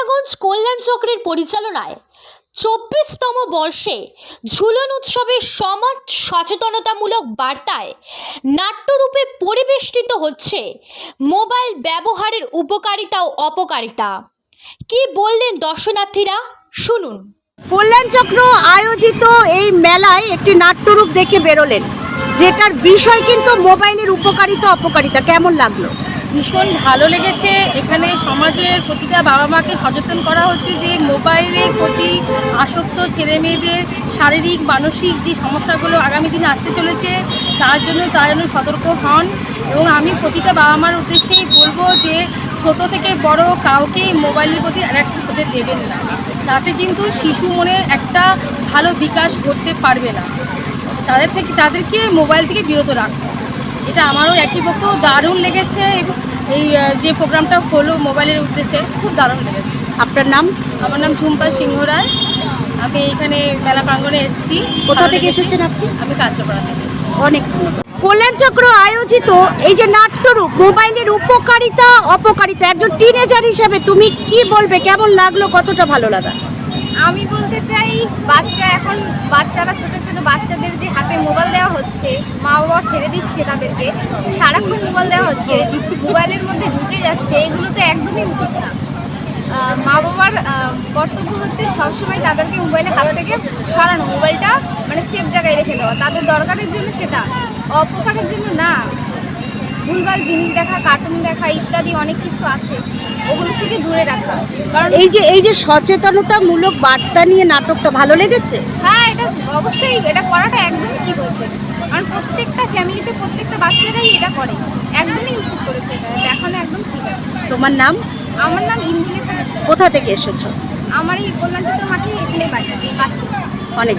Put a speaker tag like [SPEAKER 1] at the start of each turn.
[SPEAKER 1] কমলাগঞ্জ কল্যাণ চক্রের পরিচালনায় 24তম বর্ষে ঝুলন উৎসবের সমাজ সচেতনতামূলক বার্তায় নাট্যরূপে পরিবেষ্টিত হচ্ছে মোবাইল ব্যবহারের উপকারিতা ও অপকারিতা। কি বললেন দর্শনার্থীরা, শুনুন।
[SPEAKER 2] কল্যাণ চক্র আয়োজিত এই মেলায় একটি নাট্যরূপ দেখে বেরোলেন, যেটার বিষয় কিন্তু মোবাইলের উপকারিতা অপকারিতা। কেমন লাগলো?
[SPEAKER 3] ভীষণ ভালো লেগেছে। এখানে সমাজের প্রতিটা বাবা মাকে সচেতন করা হচ্ছে যে মোবাইলের প্রতি আসক্ত ছেলে মেয়েদের শারীরিক মানসিক যে সমস্যাগুলো আগামী দিনে আসতে চলেছে তার জন্য তারা যেন সতর্ক হন। এবং আমি প্রতিটা বাবা মার উদ্দেশ্যেই বলবো যে ছোট থেকে বড় কাউকেই মোবাইলের প্রতি অ্যাডাক্ট হতে দেবেন না, তাতে কিন্তু শিশু মনের একটা ভালো বিকাশ ঘটতে পারবে না। তাদেরকে মোবাইল থেকে বিরত রাখুন। এটা আমারও একই পক্ষ দারুণ লেগেছে। এই যে প্রোগ্রামটা হলো মোবাইলের উদ্দেশ্যে খুব দারুণ লেগেছে।
[SPEAKER 2] আপনার নাম?
[SPEAKER 3] আমার নাম ঝুম্পা সিংহ রায়। আমি এখানে মেলা প্রাঙ্গণে এসেছি।
[SPEAKER 2] কোথা থেকে এসেছেন আপনি?
[SPEAKER 3] আমি কাঁচরাপাড়া থেকে এসেছি।
[SPEAKER 2] অনেক কল্যাণ চক্র আয়োজিত এই যে নাট্যরূপ মোবাইলের উপকারিতা অপকারিতা, একজন টিনেজার হিসেবে তুমি কি বলবে? কেমন লাগলো? কতটা ভালো লাগা?
[SPEAKER 4] আমি বলতে চাই, বাচ্চারা ছোট ছোট বাচ্চাদের যে হাতে মোবাইল দেওয়া হচ্ছে, মা বাবা ছেড়ে দিচ্ছে তাদেরকে, সারাক্ষণ মোবাইল দেওয়া হচ্ছে, মোবাইলের মধ্যে ঢুকে যাচ্ছে, এগুলো তো একদমই উচিত না। মা বাবার কর্তব্য হচ্ছে সবসময় তাদেরকে মোবাইলে হাত থেকে সরানো, মোবাইলটা মানে সেফ জায়গায় রেখে দেওয়া, তাদের দরকারের জন্য, সেটা অপকারের জন্য না। ভুলভাল জিনিস দেখা, কার্টুন দেখা ইত্যাদি অনেক কিছু আছে, ওগুলো থেকে দূরে রাখা। কারণ
[SPEAKER 2] এই যে সচেতনতামূলক বার্তা নিয়ে নাটকটা ভালো লেগেছে।
[SPEAKER 4] হ্যাঁ, এটা অবশ্যই, এটা করাটা একদমই ঠিক হয়েছে। কারণ প্রত্যেকটা ফ্যামিলিতে প্রত্যেকটা বাচ্চারাই এটা করে, একদমই উচিত করেছে, এটা দেখানো একদম ঠিক আছে।
[SPEAKER 2] তোমার নাম?
[SPEAKER 4] আমার নাম ইন্দুলেখা বিশ্বাস।
[SPEAKER 2] কোথা থেকে এসেছো?
[SPEAKER 4] আমার এই কল্যাণ চক্র মাঠে এখানে বাড়ি, পাশে।
[SPEAKER 2] অনেক